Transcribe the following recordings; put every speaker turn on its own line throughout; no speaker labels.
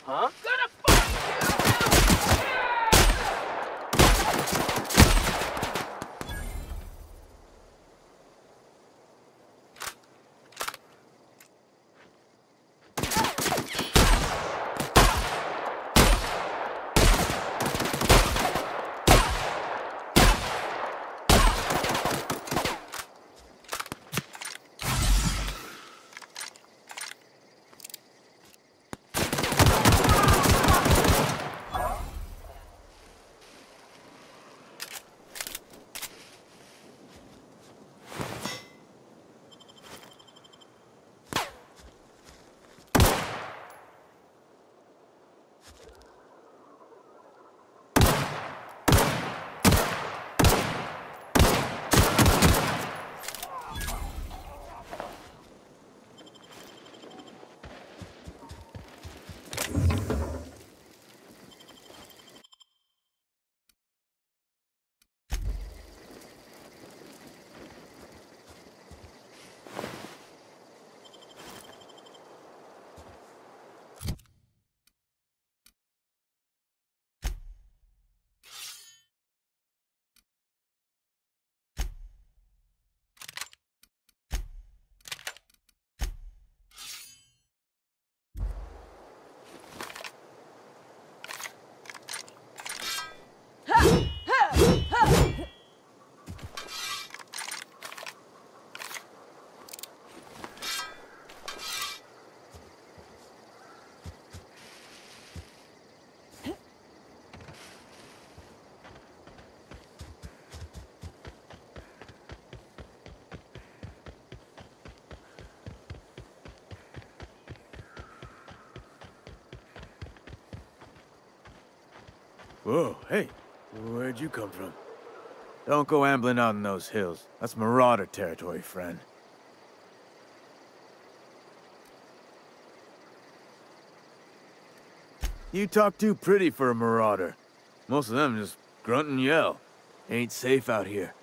Huh?
Whoa, hey, where'd you come from? Don't go ambling out in those hills. That's marauder territory, friend. You talk too pretty for a marauder. Most of them just grunt and yell. Ain't safe out here.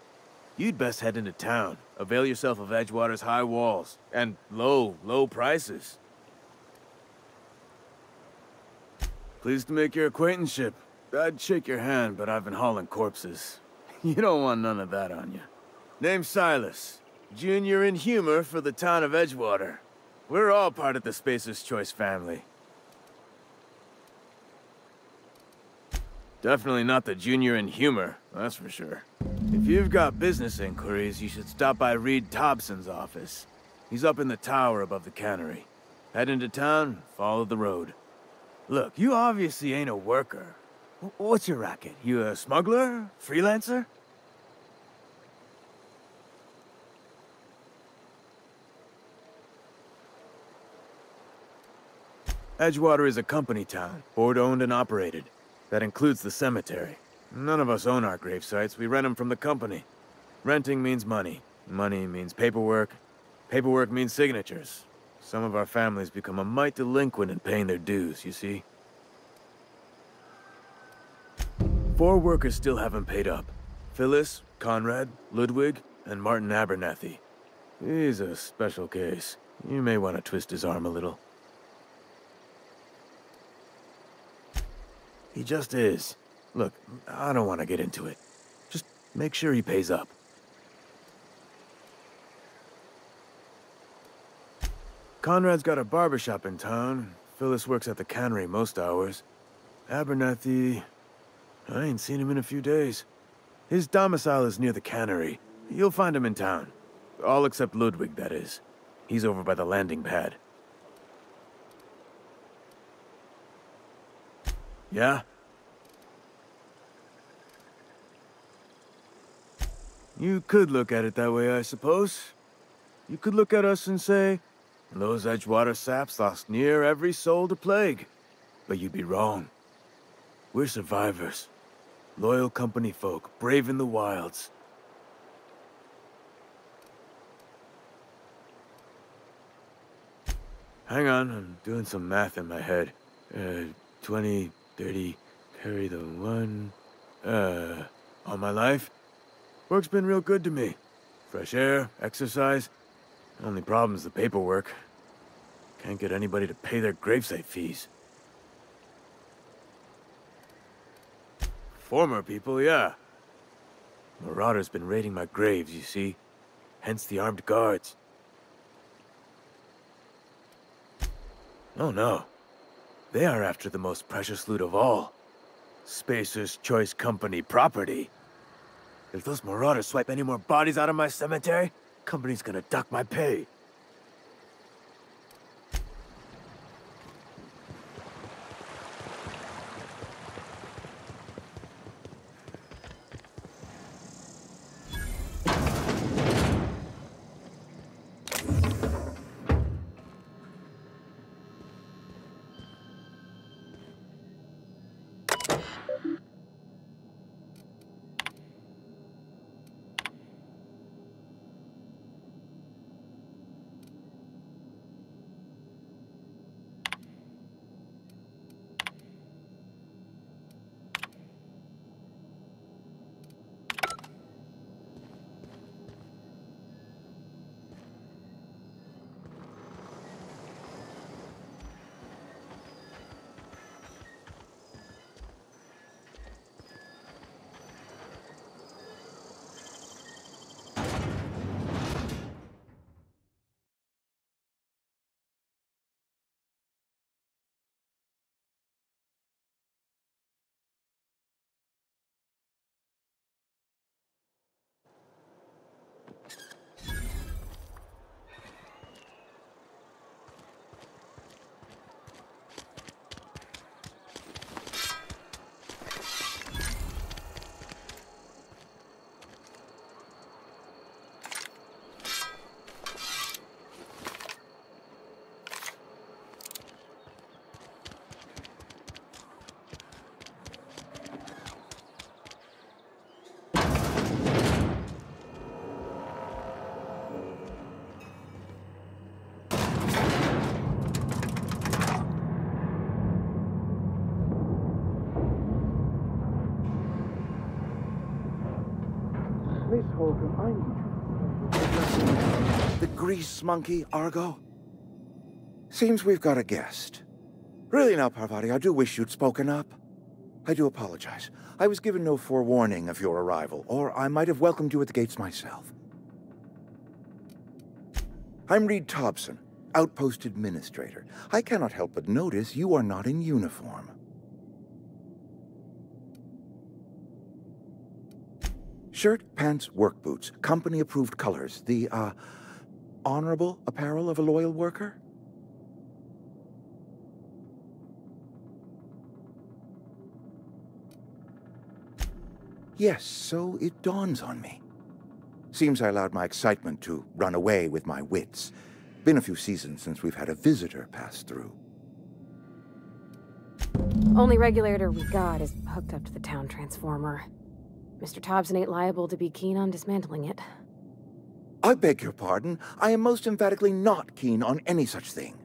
You'd best head into town. Avail yourself of Edgewater's high walls. And low prices. Pleased to make your acquaintanceship. I'd shake your hand, but I've been hauling corpses. You don't want none of that on you. Name's Silas. Junior in humor for the town of Edgewater. We're all part of the Spacer's Choice family. Definitely not the junior in humor, that's for sure. If you've got business inquiries, you should stop by Reed Thompson's office. He's up in the tower above the cannery. Head into town, follow the road. Look, you obviously ain't a worker. What's your racket? You a smuggler? Freelancer? Edgewater is a company town, board-owned and operated. That includes the cemetery. None of us own our grave sites, we rent them from the company. Renting means money. Money means paperwork. Paperwork means signatures. Some of our families become a mite delinquent in paying their dues, you see? 4 workers still haven't paid up. Phyllis, Conrad, Ludwig, and Martin Abernathy. He's a special case. You may want to twist his arm a little. He just is. Look, I don't want to get into it. Just make sure he pays up. Conrad's got a barbershop in town. Phyllis works at the cannery most hours. Abernathy... I ain't seen him in a few days. His domicile is near the cannery. You'll find him in town. All except Ludwig, that is. He's over by the landing pad. Yeah? You could look at it that way, I suppose. You could look at us and say, those Edgewater saps lost near every soul to plague. But you'd be wrong. We're survivors. Loyal company folk, brave in the wilds. Hang on, I'm doing some math in my head. 20, 30, carry the 1... all my life? Work's been real good to me. Fresh air, exercise. Only problem's the paperwork. Can't get anybody to pay their gravesite fees. Former people, yeah. Marauders been raiding my graves, you see. Hence the armed guards. Oh no. They are after the most precious loot of all. Spacer's Choice Company property. If those marauders swipe any more bodies out of my cemetery, company's gonna dock my pay.
Miss Holcomb, I need you. The grease monkey, Argo? Seems we've got a guest. Really now, Parvati, I do wish you'd spoken up. I do apologize. I was given no forewarning of your arrival, or I might have welcomed you at the gates myself. I'm Reed Thompson, Outpost Administrator. I cannot help but notice you are not in uniform. Shirt, pants, work boots, company-approved colors. The, honorable apparel of a loyal worker? Yes, so it dawns on me. Seems I allowed my excitement to run away with my wits. Been a few seasons since we've had a visitor pass through.
Only regulator we got is hooked up to the town transformer. Mr. Thompson ain't liable to be keen on dismantling it.
I beg your pardon. I am most emphatically not keen on any such thing.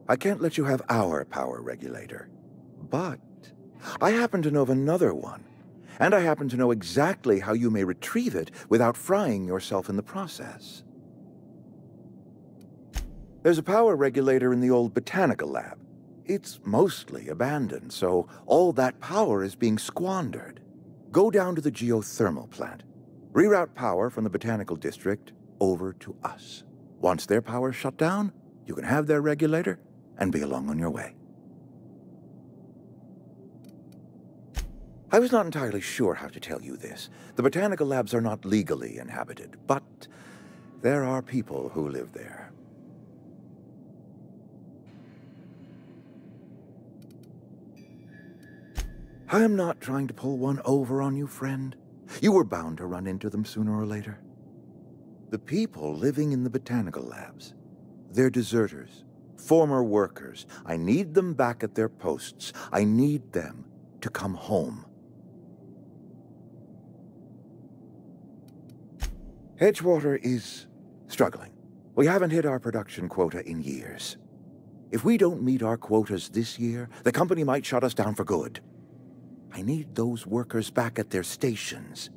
I can't let you have our power regulator. But I happen to know of another one. And I happen to know exactly how you may retrieve it without frying yourself in the process. There's a power regulator in the old botanical lab. It's mostly abandoned, so all that power is being squandered. Go down to the geothermal plant. Reroute power from the botanical district over to us. Once their power's shut down, you can have their regulator and be along on your way. I was not entirely sure how to tell you this. The botanical labs are not legally inhabited, but there are people who live there. I am not trying to pull one over on you, friend. You were bound to run into them sooner or later. The people living in the botanical labs, they're deserters, former workers. I need them back at their posts. I need them to come home. Edgewater is struggling. We haven't hit our production quota in years. If we don't meet our quotas this year, the company might shut us down for good. I need those workers back at their stations.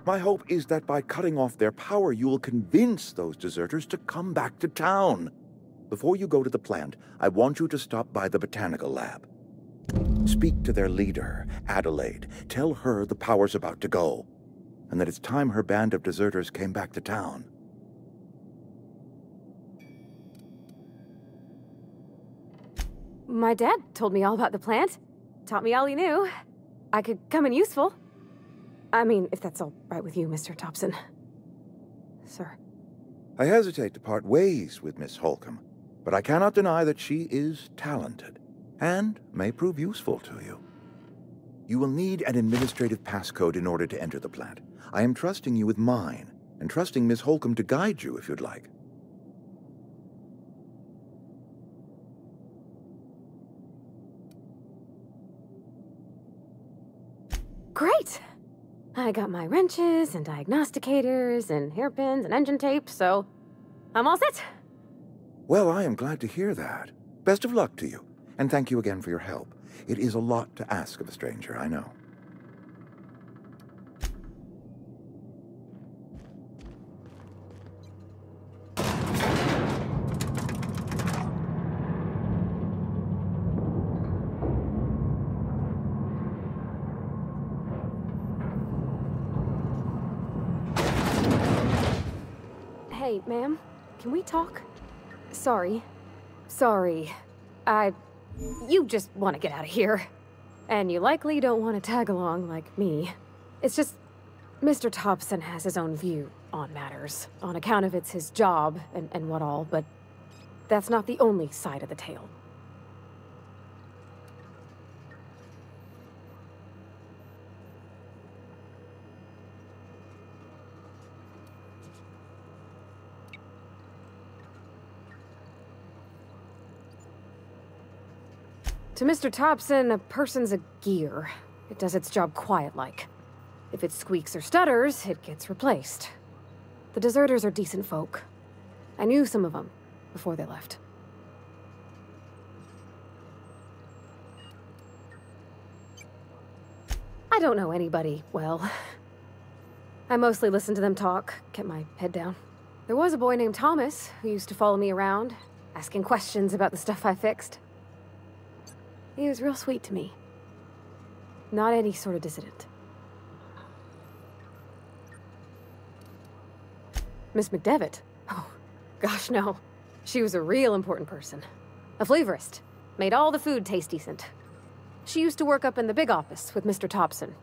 My hope is that by cutting off their power, you will convince those deserters to come back to town. Before you go to the plant, I want you to stop by the botanical lab. Speak to their leader, Adelaide. Tell her the power's about to go, and that it's time her band of deserters came back to town.
My dad told me all about the plant. Taught me all he knew. I could come in useful. I mean, if that's all right with you, Mr. Thompson. Sir.
I hesitate to part ways with Miss Holcomb, but I cannot deny that she is talented and may prove useful to you. You will need an administrative passcode in order to enter the plant. I am trusting you with mine, and trusting Miss Holcomb to guide you if you'd like.
Great! I got my wrenches and diagnosticators and hairpins and engine tape, so I'm all set.
Well, I am glad to hear that. Best of luck to you, and thank you again for your help. It is a lot to ask of a stranger, I know.
Hey, ma'am, can we talk? Sorry. You just want to get out of here. And you likely don't want to tag along like me. It's just, Mr. Thompson has his own view on matters, on account of it's his job and what all, but that's not the only side of the tale. To Mr. Thompson, a person's a gear. It does its job quiet-like. If it squeaks or stutters, it gets replaced. The deserters are decent folk. I knew some of them before they left. I don't know anybody well. I mostly listened to them talk, kept my head down. There was a boy named Thomas who used to follow me around, asking questions about the stuff I fixed. He was real sweet to me. Not any sort of dissident. Miss McDevitt? Oh, gosh, no. She was a real important person. A flavorist. Made all the food taste decent. She used to work up in the big office with Mr. Thompson.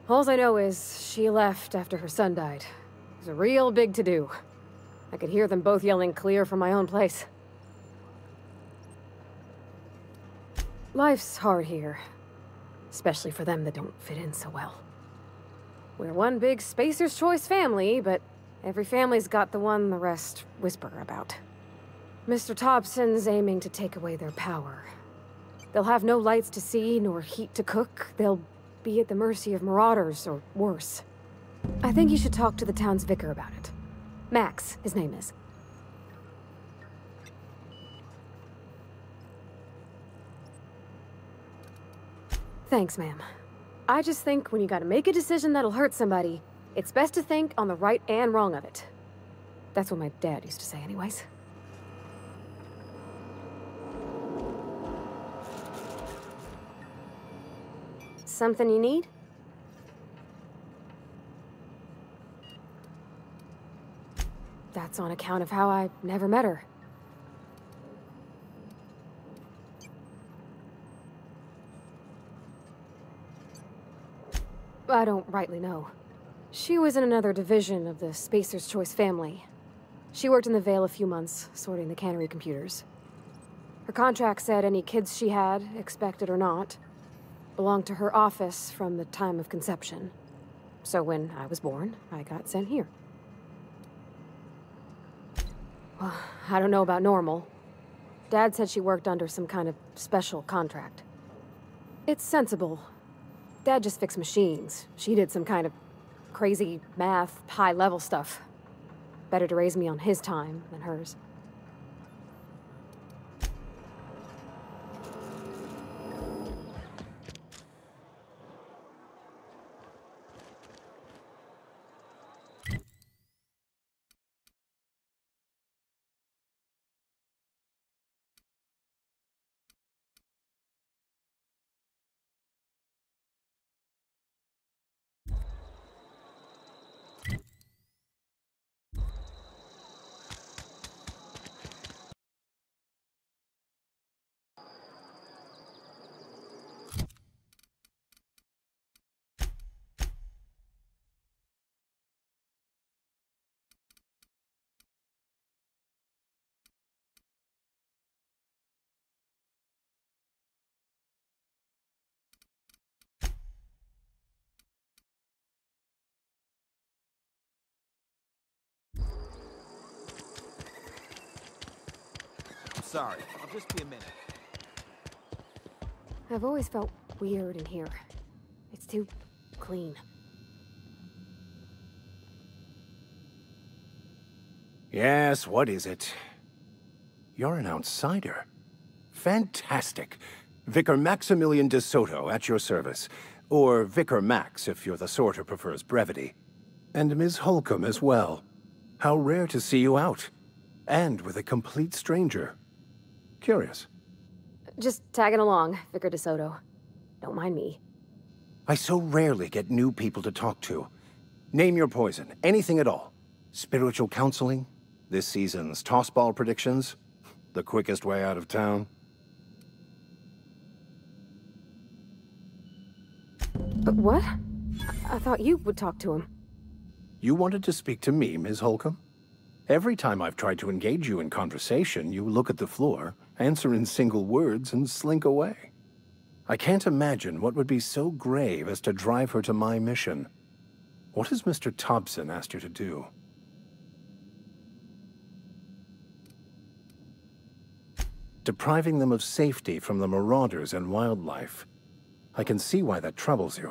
All I know is she left after her son died. It was a real big to-do. I could hear them both yelling clear from my own place. Life's hard here, especially for them that don't fit in so well. We're one big Spacer's Choice family, but every family's got the one the rest whisper about. Mr. Thompson's aiming to take away their power. They'll have no lights to see, nor heat to cook. They'll be at the mercy of marauders, or worse. I think you should talk to the town's vicar about it. Max, his name is. Thanks, ma'am. I just think when you gotta make a decision that'll hurt somebody, it's best to think on the right and wrong of it. That's what my dad used to say anyways. Something you need? That's on account of how I never met her. I don't rightly know. She was in another division of the Spacer's Choice family. She worked in the Vale a few months, sorting the cannery computers. Her contract said any kids she had, expected or not, belonged to her office from the time of conception. So when I was born, I got sent here. Well, I don't know about normal. Dad said she worked under some kind of special contract. It's sensible. Dad just fixed machines. She did some kind of crazy math, high-level stuff. Better to raise me on his time than hers.
sorry. I'll just be a minute.
I've always felt weird in here. It's too clean.
Yes, what is it? You're an outsider. Fantastic. Vicar Maximilian de Soto at your service. Or Vicar Max if you're the sort who prefers brevity. And Ms. Holcomb as well. How rare to see you out. And with a complete stranger. Curious.
Just tagging along, Vicar de Soto. Don't mind me.
I so rarely get new people to talk to. Name your poison, anything at all. Spiritual counseling? This season's tossball predictions? The quickest way out of town?
But what? I thought you would talk to him.
You wanted to speak to me, Ms. Holcomb? Every time I've tried to engage you in conversation, you look at the floor, answer in single words, and slink away. I can't imagine what would be so grave as to drive her to my mission. What has Mr. Thompson asked you to do? Depriving them of safety from the marauders and wildlife. I can see why that troubles you.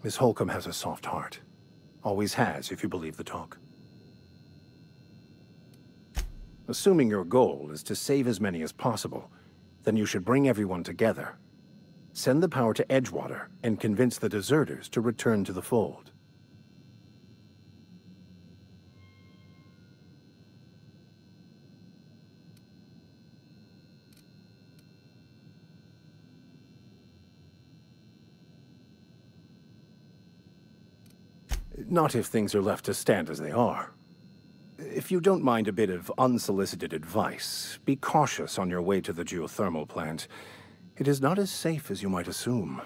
Miss Holcomb has a soft heart. Always has, if you believe the talk. Assuming your goal is to save as many as possible, then you should bring everyone together. Send the power to Edgewater and convince the deserters to return to the fold. Not if things are left to stand as they are. If you don't mind a bit of unsolicited advice, be cautious on your way to the geothermal plant. It is not as safe as you might assume.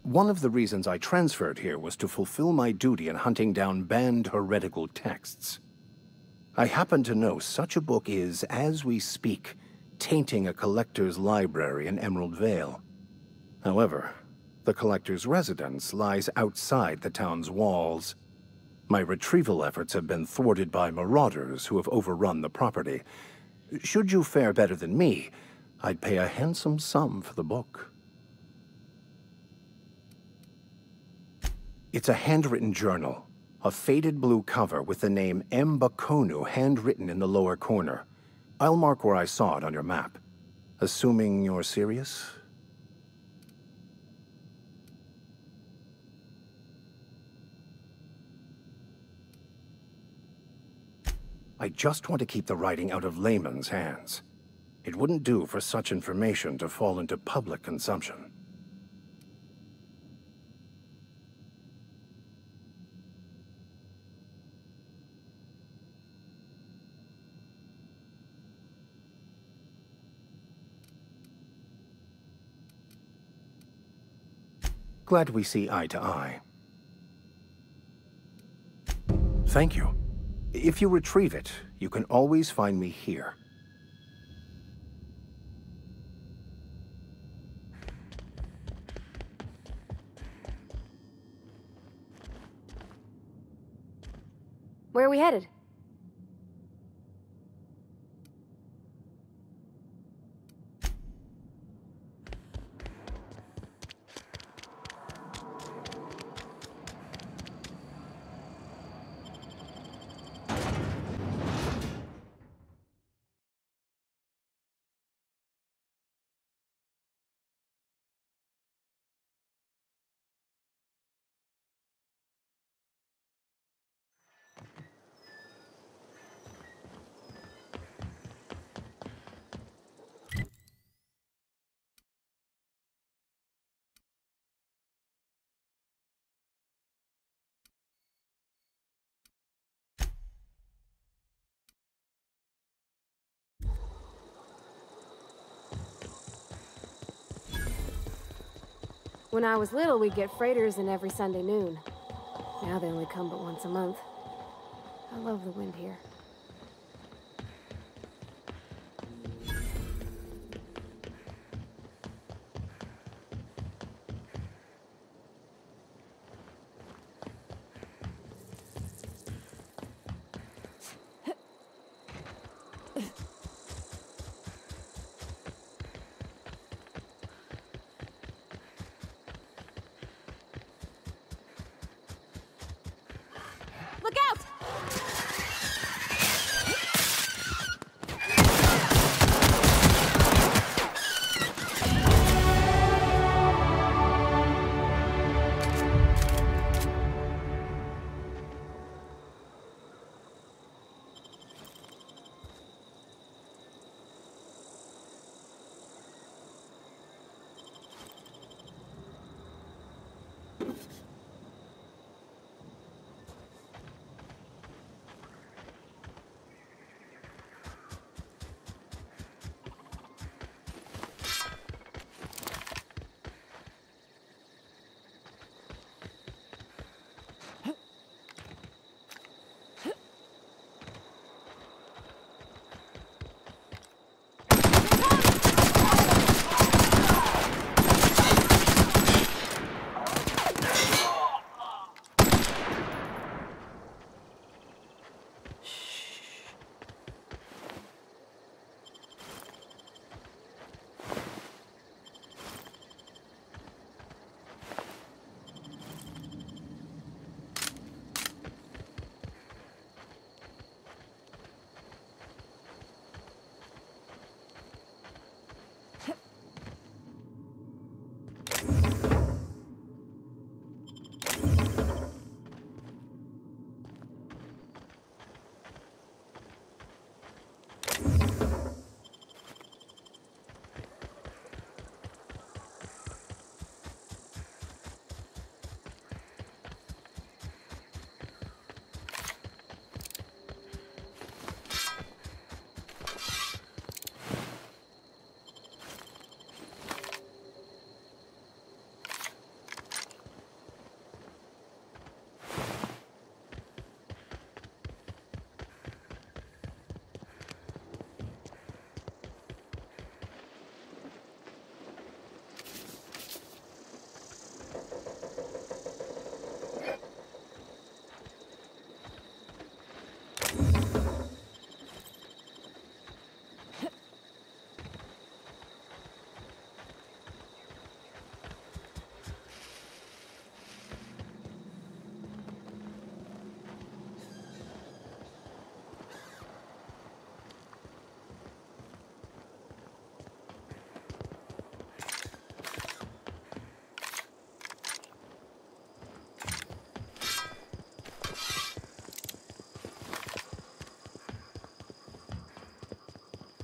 One of the reasons I transferred here was to fulfill my duty in hunting down banned heretical texts. I happen to know such a book is, as we speak, tainting a collector's library in Emerald Vale. However, the collector's residence lies outside the town's walls. My retrieval efforts have been thwarted by marauders who have overrun the property. Should you fare better than me, I'd pay a handsome sum for the book. It's a handwritten journal, a faded blue cover with the name M. Bakonu handwritten in the lower corner. I'll mark where I saw it on your map. Assuming you're serious? I just want to keep the writing out of layman's hands. It wouldn't do for such information to fall into public consumption. Glad we see eye to eye. Thank you. If you retrieve it, you can always find me here.
Where are we headed? When I was little, we'd get freighters in every Sunday noon. Now they only come but once a month. I love the wind here. Look out!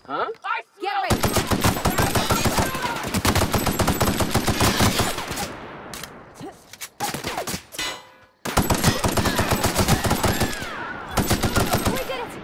Huh?
Get ready! We did it!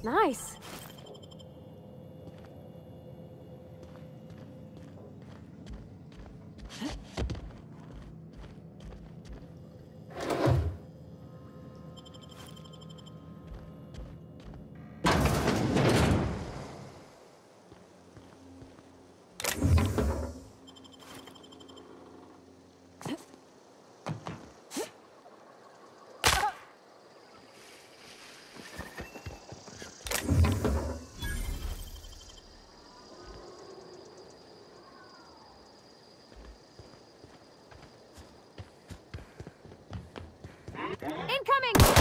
Nice. Incoming!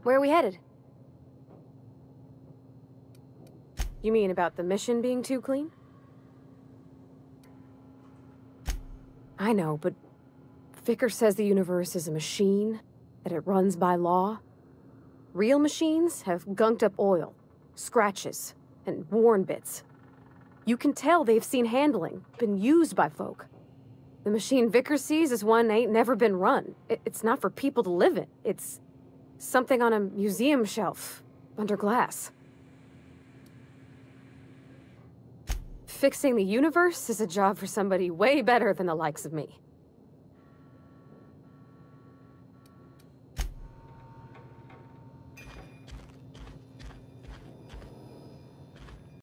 Where are we headed? You mean about the mission being too clean? I know, but Vicker says the universe is a machine, that it runs by law. Real machines have gunked up oil, scratches, and worn bits. You can tell they've seen handling, been used by folk. The machine Vicker sees is one ain't never been run. It's not for people to live in. It's something on a museum shelf, under glass. Fixing the universe is a job for somebody way better than the likes of me.